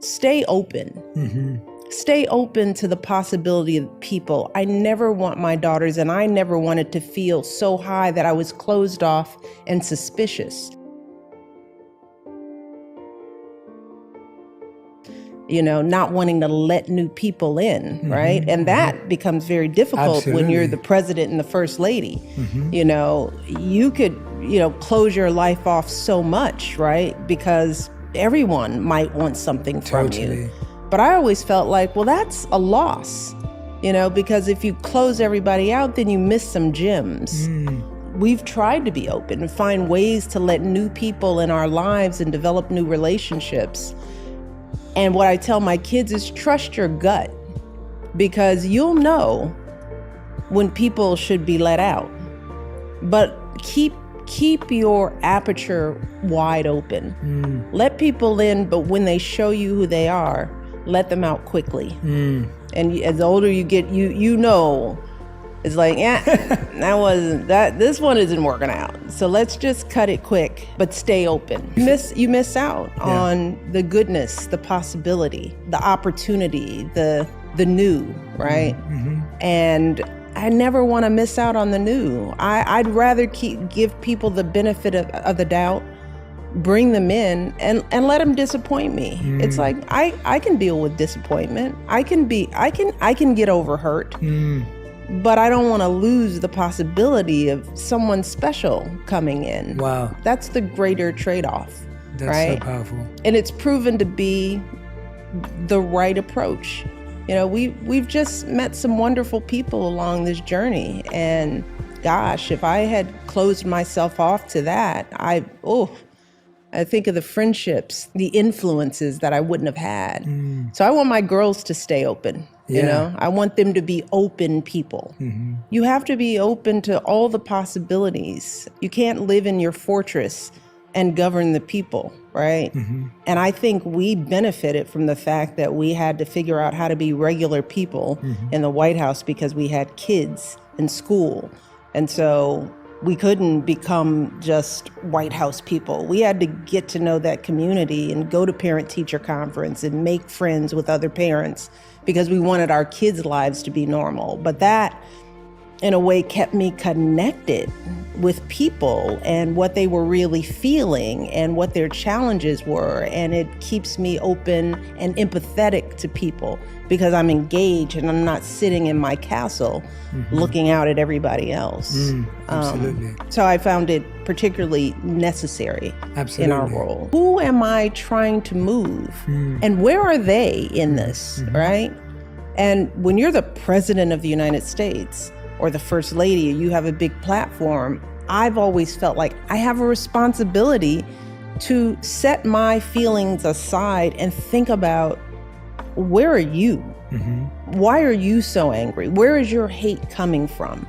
stay open. Stay open to the possibility of people. I never want my daughters, and I never wanted to feel so high that I was closed off and suspicious. Not wanting to let new people in, right? And that becomes very difficult when you're the president and the first lady. You could, close your life off so much, right? Because everyone might want something from you. But I always felt like, well, that's a loss, because if you close everybody out, then you miss some gems. We've tried to be open and find ways to let new people in our lives and develop new relationships. And what I tell my kids is trust your gut, because you'll know when people should be let out. But keep your aperture wide open. Let people in, but when they show you who they are, let them out quickly. And as the older you get, it's like, this one isn't working out. So let's just cut it quick, but stay open. You miss out on the goodness, the possibility, the opportunity, the new, right? And I never want to miss out on the new. I'd rather give people the benefit of the doubt, bring them in and let them disappoint me. It's like, I can deal with disappointment. I can get over hurt. But I don't want to lose the possibility of someone special coming in. Wow. That's the greater trade-off. That's right? so powerful. And it's proven to be the right approach. We've just met some wonderful people along this journey. And gosh, if I had closed myself off to that, I think of the friendships, the influences that I wouldn't have had. So I want my girls to stay open. I want them to be open people. You have to be open to all the possibilities. You can't live in your fortress and govern the people, right? And I think we benefited from the fact that we had to figure out how to be regular people in the White House because we had kids in school. And so we couldn't become just White House people. We had to get to know that community and go to parent-teacher conference and make friends with other parents because we wanted our kids' lives to be normal. But that, in a way, kept me connected with people and what they were really feeling and what their challenges were. And it keeps me open and empathetic to people because I'm engaged and I'm not sitting in my castle looking out at everybody else. Absolutely. So I found it particularly necessary in our role. Who am I trying to move? And where are they in this, right? And when you're the president of the United States, or the first lady, you have a big platform, I've always felt like I have a responsibility to set my feelings aside and think about, where are you? Why are you so angry? Where is your hate coming from?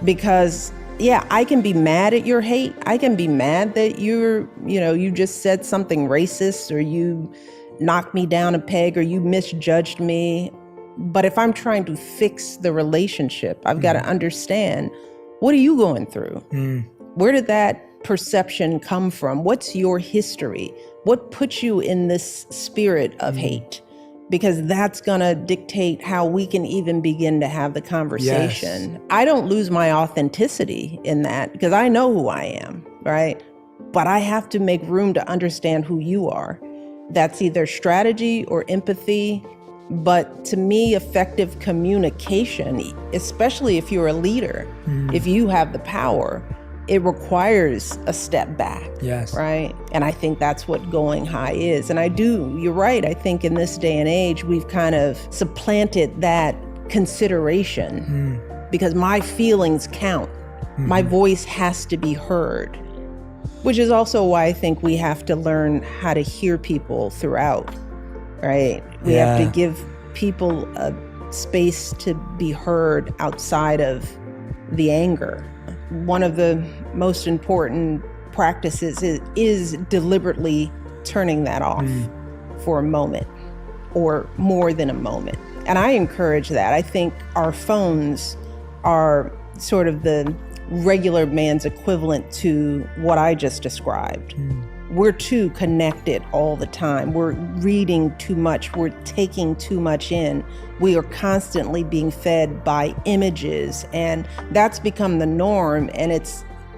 Because I can be mad at your hate. I can be mad that you just said something racist, or you knocked me down a peg, or you misjudged me. But if I'm trying to fix the relationship, I've got to understand, what are you going through? Where did that perception come from? What's your history? What puts you in this spirit of hate? Because that's going to dictate how we can even begin to have the conversation. Yes. I don't lose my authenticity in that because I know who I am, right? But I have to make room to understand who you are. That's either strategy or empathy. But to me, effective communication, especially if you're a leader, if you have the power, it requires a step back, right? And I think that's what going high is. And you're right, I think in this day and age, we've kind of supplanted that consideration because my feelings count. My voice has to be heard, which is also why I think we have to learn how to hear people throughout. Right? We have to give people a space to be heard outside of the anger. One of the most important practices is deliberately turning that off for a moment or more than a moment. And I encourage that. I think our phones are sort of the regular man's equivalent to what I just described. we're too connected all the time. We're reading too much. We're taking too much in. We are constantly being fed by images, and that's become the norm. And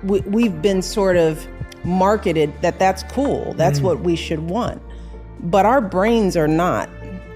we've been sort of marketed that that's cool. That's what we should want. But our brains are not.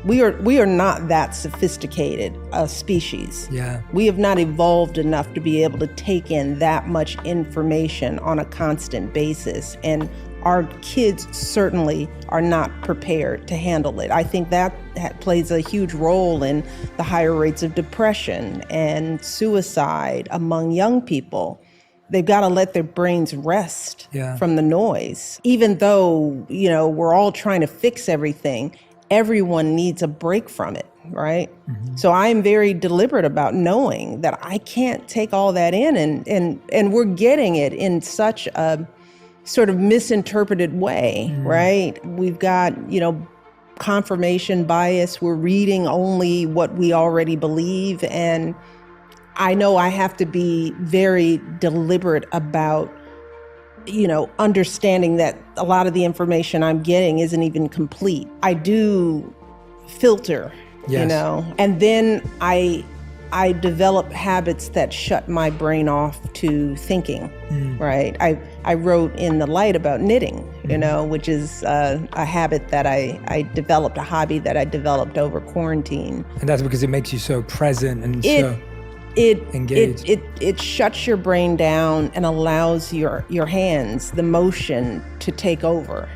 We are not that sophisticated a species. Yeah. We have not evolved enough to be able to take in that much information on a constant basis. And our kids certainly are not prepared to handle it. I think that plays a huge role in the higher rates of depression and suicide among young people. They've got to let their brains rest from the noise. Even though, we're all trying to fix everything, everyone needs a break from it, right? Mm-hmm. So I'm very deliberate about knowing that I can't take all that in, and we're getting it in such a sort of misinterpreted way, right? We've got, confirmation bias. We're reading only what we already believe, and I know I have to be very deliberate about understanding that a lot of the information I'm getting isn't even complete. I do filter, and then I develop habits that shut my brain off to thinking, right? I wrote in The Light about knitting, which is a habit that I developed, a hobby that I developed over quarantine. And that's because it makes you so present and so engaged. It shuts your brain down and allows your hands, the motion, to take over.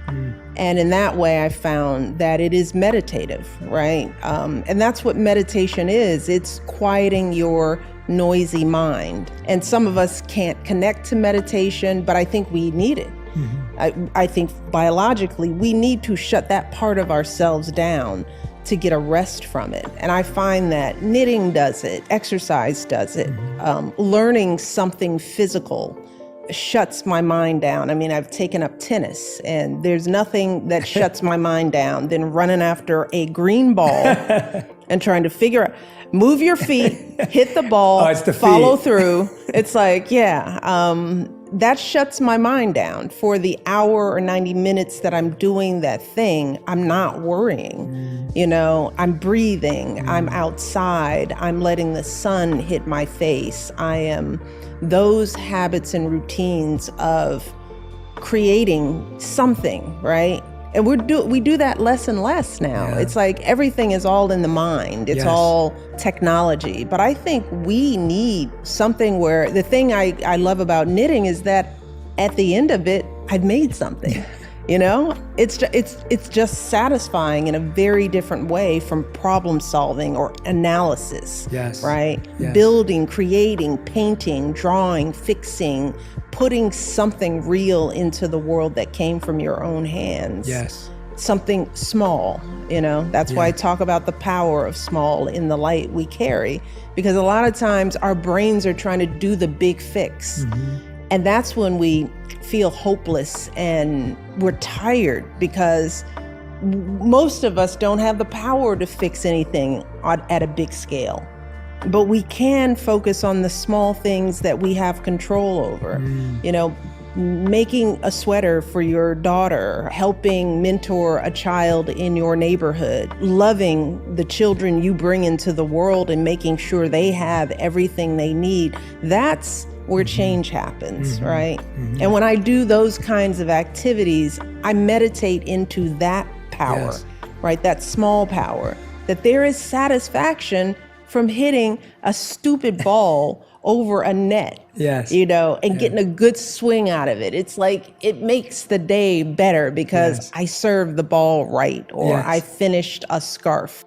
And in that way, I found that it is meditative, right? And that's what meditation is. It's quieting your noisy mind. And some of us can't connect to meditation, but I think we need it. I think biologically, we need to shut that part of ourselves down to get a rest from it. And I find that knitting does it, exercise does it, learning something physical shuts my mind down. I mean, I've taken up tennis, and there's nothing that shuts my mind down than running after a green ball and trying to figure out, move your feet, hit the ball, follow through. It's like, that shuts my mind down. For the hour or 90 minutes that I'm doing that thing, I'm not worrying. I'm breathing, I'm outside, I'm letting the sun hit my face. Those habits and routines of creating something, right? And we do that less and less now. Yeah. It's like everything is all in the mind. It's all technology. But I think we need something where the thing I love about knitting is that at the end of it, I've made something. It's just satisfying in a very different way from problem solving or analysis. Yes. Right? Yes. Building, creating, painting, drawing, fixing, putting something real into the world that came from your own hands. Yes. Something small, That's why I talk about the power of small in the light we carry, because a lot of times our brains are trying to do the big fix. And that's when we feel hopeless and we're tired, because most of us don't have the power to fix anything at a big scale. But we can focus on the small things that we have control over. Making a sweater for your daughter, helping mentor a child in your neighborhood, loving the children you bring into the world and making sure they have everything they need. That's where change happens, right? And when I do those kinds of activities, I meditate into that power, right? That small power, that there is satisfaction from hitting a stupid ball over a net, and getting a good swing out of it. It's like, it makes the day better because I served the ball right, or I finished a scarf.